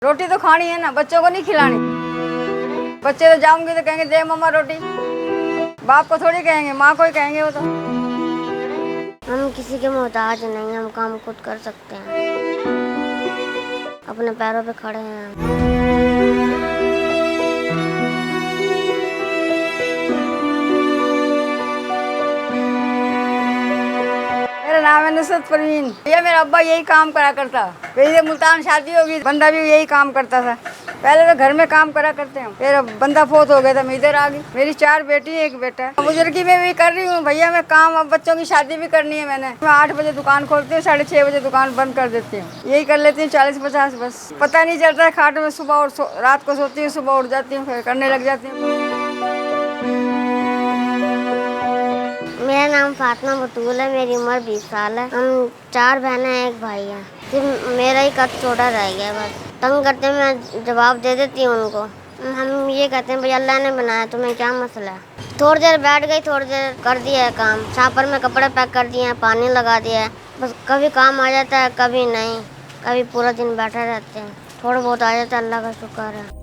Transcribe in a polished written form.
रोटी तो खानी है ना, बच्चों को नहीं खिलानी। बच्चे तो जाऊंगे तो कहेंगे दे मम्मा रोटी, बाप को थोड़ी कहेंगे, माँ को ही कहेंगे वो तो। हम किसी के मोहताज नहीं, हम काम खुद कर सकते हैं, अपने पैरों पे खड़े हैं हम। मेरा नाम है नुसरत परवीन। भैया मेरा अब्बा यही काम करा करता, मेरी मुल्तान शादी होगी, बंदा भी यही काम करता था। पहले तो घर में काम करा करते हैं, फिर बंदा फोत हो गया था, मैं इधर आ गई। मेरी 4 बेटी एक बेटा है। बुजुर्गी में भी कर रही हूँ भैया मैं काम। अब बच्चों की शादी भी करनी है मैंने। मैं 8 बजे दुकान खोलती हूँ, 6:30 बजे दुकान बंद कर देती हूँ। यही कर लेती हूँ 40-50 बस। पता नहीं चलता है खाट में, सुबह और रात को सोती हूँ, सुबह उठ जाती हूँ, फिर करने लग जाती हूँ। मेरा नाम फातिमा बतूल है, मेरी उम्र 20 साल है। हम 4 बहनें हैं, एक भाई है। सिर्फ मेरा ही कद छोटा रह गया बस। तंग करते हैं, मैं जवाब दे देती हूँ उनको। हम ये कहते हैं भाई अल्लाह ने बनाया, तुम्हें क्या मसला है। थोड़ी देर बैठ गई, थोड़ी देर कर दिया है काम, छापर में कपड़े पैक कर दिए हैं, पानी लगा दिया है। बस कभी काम आ जाता है, कभी नहीं, कभी पूरा दिन बैठे रहते हैं। थोड़ा बहुत आ जाता है, अल्लाह का शुक्र है।